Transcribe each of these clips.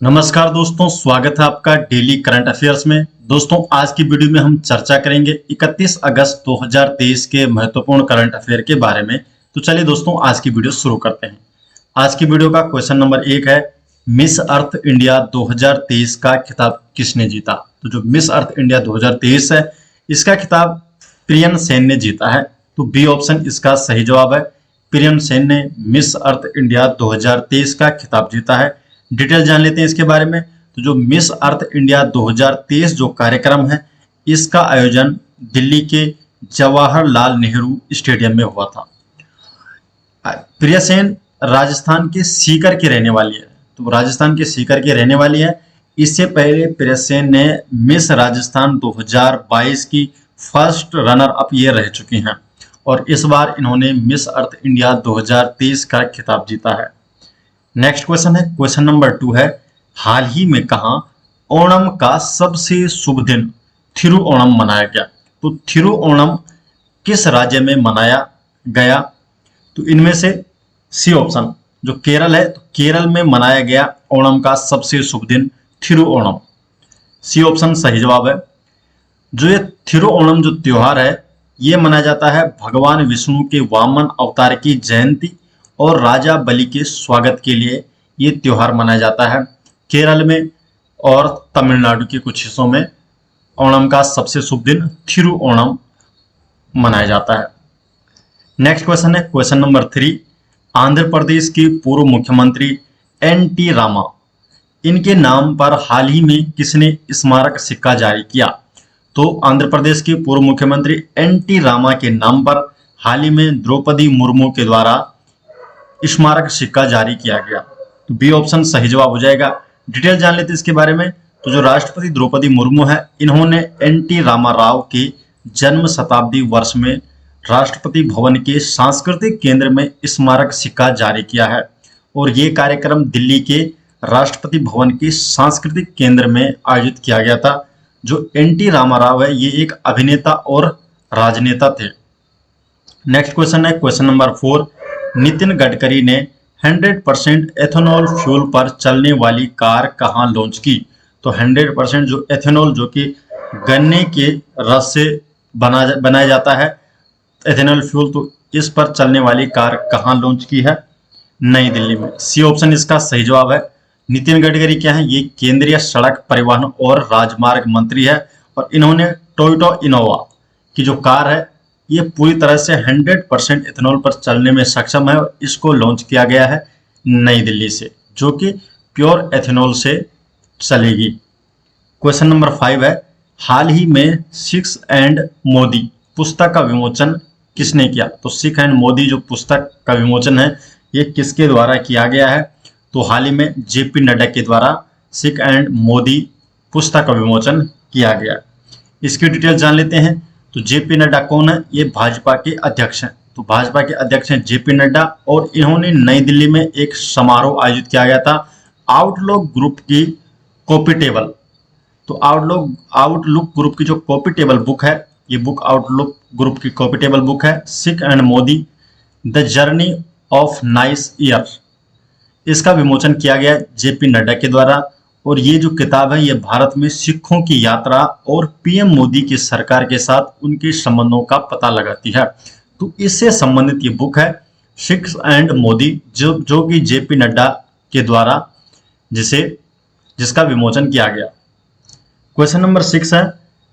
नमस्कार दोस्तों, स्वागत है आपका डेली करंट अफेयर्स में। दोस्तों, आज की वीडियो में हम चर्चा करेंगे 31 अगस्त 2023 के महत्वपूर्ण करंट अफेयर के बारे में। तो चलिए दोस्तों, आज की वीडियो शुरू करते हैं। आज की वीडियो का क्वेश्चन नंबर 1 है, मिस अर्थ इंडिया 2023 का खिताब किसने जीता? तो जो मिस अर्थ इंडिया 2023 है, इसका खिताब प्रियन सेन ने जीता है। तो बी ऑप्शन इसका सही जवाब है। प्रियन सेन ने मिस अर्थ इंडिया 2023 का खिताब जीता है। डिटेल जान लेते हैं इसके बारे में। तो जो मिस अर्थ इंडिया 2023 जो कार्यक्रम है, इसका आयोजन दिल्ली के जवाहरलाल नेहरू स्टेडियम में हुआ था। प्रिया सेन राजस्थान के सीकर की रहने वाली है। तो राजस्थान के सीकर की रहने वाली है। इससे पहले प्रिया सेन ने मिस राजस्थान 2022 की फर्स्ट रनर अप ये रह चुकी हैं और इस बार इन्होंने मिस अर्थ इंडिया 2023 का खिताब जीता है। नेक्स्ट क्वेश्चन है, क्वेश्चन नंबर 2 है, हाल ही में कहा ओणम का सबसे शुभ दिन थिरुओणम मनाया गया? तो थिरुओणम किस राज्य में मनाया गया? तो इनमें से सी ऑप्शन जो केरल है, तो केरल में मनाया गया ओणम का सबसे शुभ दिन थिरुओणम। सी ऑप्शन सही जवाब है। जो ये थिरुओणम जो त्योहार है, ये मनाया जाता है भगवान विष्णु के वामन अवतार की जयंती और राजा बलि के स्वागत के लिए ये त्योहार मनाया जाता है। केरल में और तमिलनाडु के कुछ हिस्सों में ओणम का सबसे शुभ दिन थिरुओणम मनाया जाता है। नेक्स्ट क्वेश्चन है, क्वेश्चन नंबर 3, आंध्र प्रदेश के पूर्व मुख्यमंत्री एन.टी. रामा, इनके नाम पर हाल ही में किसने स्मारक सिक्का जारी किया? तो आंध्र प्रदेश के पूर्व मुख्यमंत्री एन.टी. रामा के नाम पर हाल ही में द्रौपदी मुर्मू के द्वारा स्मारक सिक्का जारी किया गया। तो बी ऑप्शन सही जवाब हो जाएगा। डिटेल जान लेते हैं इसके बारे में। तो जो राष्ट्रपति द्रौपदी मुर्मू है, इन्होंने एन.टी. रामाराव के जन्म शताब्दी वर्ष में राष्ट्रपति भवन के सांस्कृतिक केंद्र में स्मारक सिक्का जारी किया है और ये कार्यक्रम दिल्ली के राष्ट्रपति भवन के सांस्कृतिक केंद्र में आयोजित किया गया था। जो एन.टी. रामाराव है, ये एक अभिनेता और राजनेता थे। नेक्स्ट क्वेश्चन है, क्वेश्चन नंबर 4, नितिन गडकरी ने 100% एथेनॉल फ्यूल पर चलने वाली कार कहां लॉन्च की? तो 100% जो एथेनॉल जो कि गन्ने के रस से बनाया जाता है एथेनॉल फ्यूल, तो इस पर चलने वाली कार कहां लॉन्च की है? नई दिल्ली में। सी ऑप्शन इसका सही जवाब है। नितिन गडकरी क्या है? ये केंद्रीय सड़क परिवहन और राजमार्ग मंत्री है और इन्होंने टोयोटा इनोवा की जो कार है, ये पूरी तरह से 100% इथेनॉल पर चलने में सक्षम है और इसको लॉन्च किया गया है नई दिल्ली से, जो कि प्योर एथेनॉल से चलेगी। क्वेश्चन नंबर 5 है, हाल ही में सिख एंड मोदी पुस्तक का विमोचन किसने किया? तो सिख एंड मोदी जो पुस्तक का विमोचन है, ये किसके द्वारा किया गया है? तो हाल ही में जेपी नड्डा के द्वारा सिख एंड मोदी पुस्तक का विमोचन किया गया। इसकी डिटेल जान लेते हैं। तो जेपी नड्डा कौन है? ये भाजपा के अध्यक्ष हैं। तो भाजपा के अध्यक्ष हैं जेपी नड्डा और इन्होंने नई दिल्ली में एक समारोह आयोजित किया गया था आउटलुक ग्रुप की कॉपी टेबल। तो आउटलुक ग्रुप की जो कॉपी टेबल बुक है, ये बुक आउटलुक ग्रुप की कॉपी टेबल बुक है, Sikh and Modi the journey of nice year. इसका विमोचन किया गया जेपी नड्डा के द्वारा और ये जो किताब है, ये भारत में सिखों की यात्रा और पीएम मोदी की सरकार के साथ उनके संबंधों का पता लगाती है। तो इससे संबंधित ये बुक है सिख एंड मोदी, जो कि जेपी नड्डा के द्वारा जिसका विमोचन किया गया। क्वेश्चन नंबर 6 है,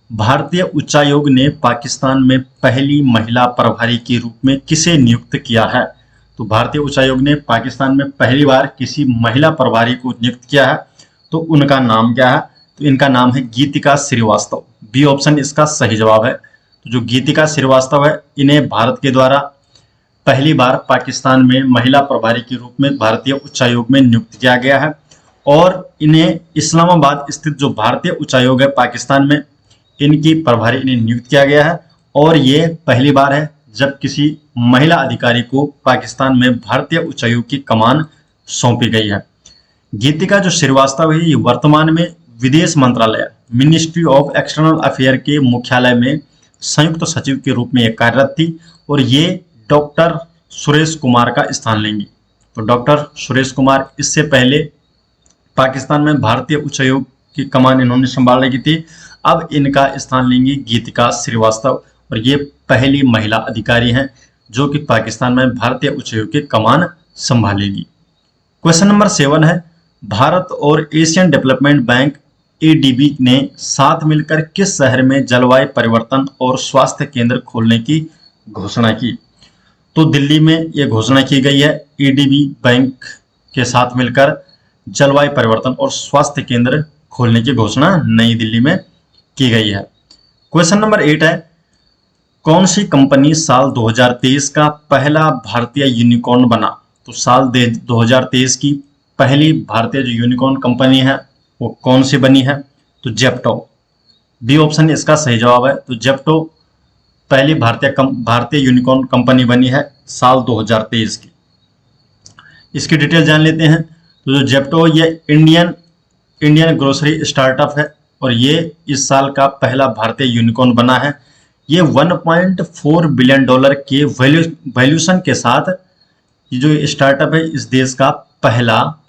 भारतीय उच्चायोग ने पाकिस्तान में पहली महिला प्रभारी के रूप में किसे नियुक्त किया है? तो भारतीय उच्चायोग ने पाकिस्तान में पहली बार किसी महिला प्रभारी को नियुक्त किया है, तो उनका नाम क्या है? तो इनका नाम है गीतिका श्रीवास्तव। बी ऑप्शन इसका सही जवाब है। तो जो गीतिका श्रीवास्तव है, इन्हें भारत के द्वारा पहली बार पाकिस्तान में महिला प्रभारी के रूप में भारतीय उच्चायोग में नियुक्त किया गया है और इन्हें इस्लामाबाद स्थित जो भारतीय उच्चायोग है पाकिस्तान में, इनकी प्रभारी इन्हें नियुक्त किया गया है और ये पहली बार है जब किसी महिला अधिकारी को पाकिस्तान में भारतीय उच्चायोग की कमान सौंपी गई है। गीतिका जो श्रीवास्तव है, ये वर्तमान में विदेश मंत्रालय मिनिस्ट्री ऑफ एक्सटर्नल अफेयर के मुख्यालय में संयुक्त सचिव के रूप में ये कार्यरत थी और ये डॉक्टर सुरेश कुमार का स्थान लेंगी। तो डॉक्टर सुरेश कुमार इससे पहले पाकिस्तान में भारतीय उच्चायोग की कमान इन्होंने संभाल रखी थी। अब इनका स्थान लेंगी गीतिका श्रीवास्तव, और ये पहली महिला अधिकारी हैं जो कि पाकिस्तान में भारतीय उच्चायोग की कमान संभालेगी। क्वेश्चन नंबर 7 है, भारत और एशियन डेवलपमेंट बैंक ADB ने साथ मिलकर किस शहर में जलवायु परिवर्तन और स्वास्थ्य केंद्र खोलने की घोषणा की? तो दिल्ली में यह घोषणा की गई है। ADB बैंक के साथ मिलकर जलवायु परिवर्तन और स्वास्थ्य केंद्र खोलने की घोषणा नई दिल्ली में की गई है। क्वेश्चन नंबर 8 है, कौन सी कंपनी साल 2023 का पहला भारतीय यूनिकॉर्न बना? तो साल 2023 की पहली भारतीय जो यूनिकॉर्न कंपनी है वो कौन सी बनी है? तो जेप्टो। बी ऑप्शन इसका सही जवाब है। तो जेप्टो पहली भारतीय यूनिकॉर्न कंपनी बनी है साल 2023 की। इसकी डिटेल जान लेते हैं। तो जो जेप्टो ये इंडियन ग्रोसरी स्टार्टअप है और ये इस साल का पहला भारतीय यूनिकॉर्न बना है। ये $1.4 बिलियन के वैल्यूएशन के साथ ये जो स्टार्टअप है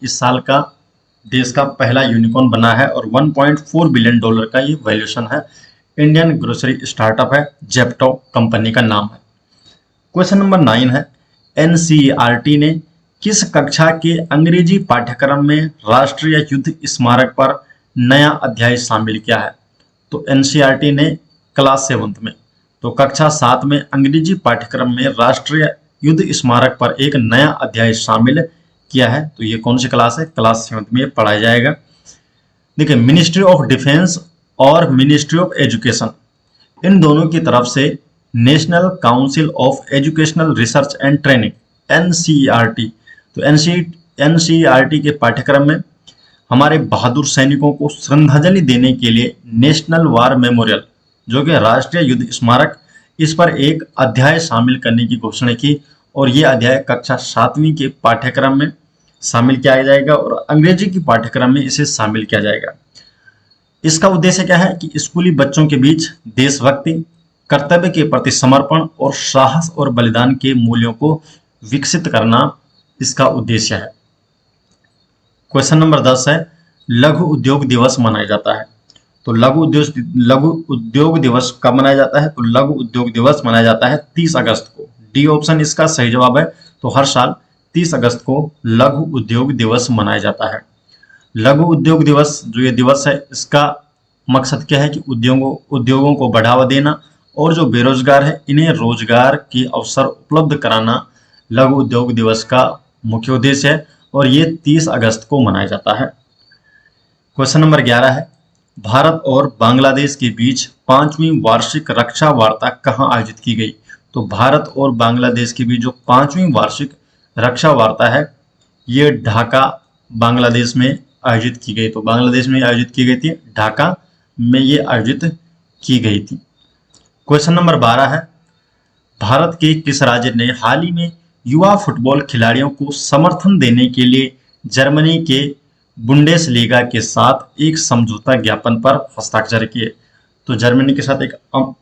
इस साल का देश का पहला यूनिकॉर्न बना है और $1.4 बिलियन का ये वैल्यूएशन है। इंडियन ग्रोसरी स्टार्टअप है, जेप्टो कंपनी का नाम है। क्वेश्चन नंबर 9 है, NCERT ने किस कक्षा के अंग्रेजी पाठ्यक्रम में राष्ट्रीय युद्ध स्मारक पर नया अध्याय शामिल किया है? तो NCERT ने क्लास 7 में, तो कक्षा 7 में अंग्रेजी पाठ्यक्रम में राष्ट्रीय युद्ध स्मारक पर एक नया अध्याय शामिल किया है। तो ये कौन सी क्लास है? क्लास 7 में पढ़ाया जाएगा। देखिए, मिनिस्ट्री ऑफ डिफेंस और मिनिस्ट्री ऑफ एजुकेशन इन दोनों की तरफ से national council of educational research and training NCERT, तो NCERT के पाठ्यक्रम में हमारे बहादुर सैनिकों को श्रद्धांजलि देने के लिए नेशनल वार मेमोरियल जो कि राष्ट्रीय युद्ध स्मारक, इस पर एक अध्याय शामिल करने की घोषणा की और ये अध्याय कक्षा 7वीं के पाठ्यक्रम में शामिल किया जाएगा और अंग्रेजी की पाठ्यक्रम में इसे शामिल किया जाएगा। इसका उद्देश्य क्या है कि स्कूली बच्चों के बीच देशभक्ति, कर्तव्य के प्रति समर्पण और साहस और बलिदान के मूल्यों को विकसित करना इसका उद्देश्य है। क्वेश्चन नंबर 10 है, लघु उद्योग दिवस मनाया जाता है। तो लघु उद्योग दिवस कब मनाया जाता है? तो लघु उद्योग दिवस मनाया जाता है 30 अगस्त को। डी ऑप्शन इसका सही जवाब है। तो हर साल 30 अगस्त को लघु उद्योग दिवस मनाया जाता है। लघु उद्योग दिवस जो ये दिवस है इसका मकसद क्या है कि उद्योगों को बढ़ावा देना और जो बेरोजगार है इन्हें रोजगार के अवसर उपलब्ध कराना लघु उद्योग दिवस का मुख्य उद्देश्य है और ये 30 अगस्त को मनाया जाता है। क्वेश्चन नंबर 11 है, भारत और बांग्लादेश के बीच 5वीं वार्षिक रक्षा वार्ता कहाँ आयोजित की गई? तो भारत और बांग्लादेश के बीच जो 5वीं वार्षिक रक्षा वार्ता है ये ढाका बांग्लादेश में आयोजित की गई। तो बांग्लादेश में आयोजित की गई थी, ढाका में ये आयोजित की गई थी। क्वेश्चन नंबर 12 है, भारत के किस राज्य ने हाल ही में युवा फुटबॉल खिलाड़ियों को समर्थन देने के लिए जर्मनी के बुंडेसलीगा के साथ एक समझौता ज्ञापन पर हस्ताक्षर किए? तो जर्मनी के साथ एक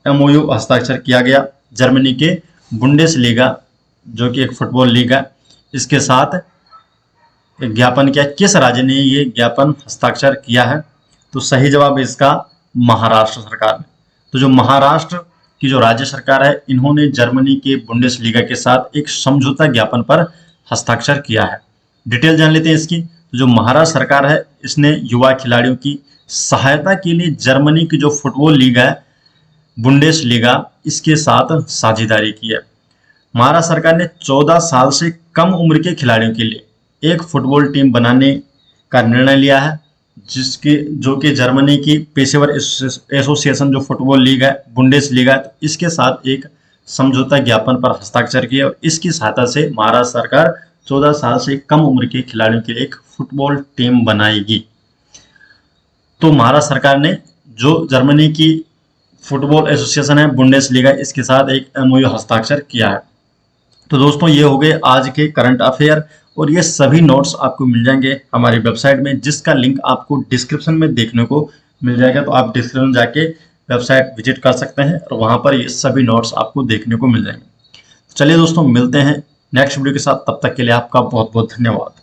MOU हस्ताक्षर किया गया। जर्मनी के बुंडेसलीगा जो कि एक फुटबॉल लीग है इसके साथ एक ज्ञापन किया। किस राज्य ने ये ज्ञापन हस्ताक्षर किया है? तो सही जवाब इसका महाराष्ट्र सरकार ने। तो जो महाराष्ट्र की जो राज्य सरकार है इन्होंने जर्मनी के बुंडेसलीगा के साथ एक समझौता ज्ञापन पर हस्ताक्षर किया है। डिटेल जान लेते हैं इसकी। तो जो महाराष्ट्र सरकार है इसने युवा खिलाड़ियों की सहायता के लिए जर्मनी की जो फुटबॉल लीग है बुंडेसलीगा इसके साथ साझेदारी की है। महाराष्ट्र सरकार ने 14 साल से कम उम्र के खिलाड़ियों के लिए एक फुटबॉल टीम बनाने का निर्णय लिया है जो कि जर्मनी की पेशेवर एसोसिएशन जो फुटबॉल लीग है बुंडेसलीगा इसके साथ एक समझौता ज्ञापन पर हस्ताक्षर किए और इसकी सहायता से महाराष्ट्र सरकार 14 साल से कम उम्र के खिलाड़ियों के लिए एक फुटबॉल टीम बनाएगी। तो महाराष्ट्र सरकार ने जो जर्मनी की फुटबॉल एसोसिएशन है बुंडेसलीगा इसके साथ एक MOU हस्ताक्षर किया है। तो दोस्तों ये हो गए आज के करंट अफेयर और ये सभी नोट्स आपको मिल जाएंगे हमारी वेबसाइट में जिसका लिंक आपको डिस्क्रिप्शन में देखने को मिल जाएगा। तो आप डिस्क्रिप्शन जाके वेबसाइट विजिट कर सकते हैं और वहां पर ये सभी नोट्स आपको देखने को मिल जाएंगे। चलिए दोस्तों मिलते हैं नेक्स्ट वीडियो के साथ, तब तक के लिए आपका बहुत बहुत धन्यवाद।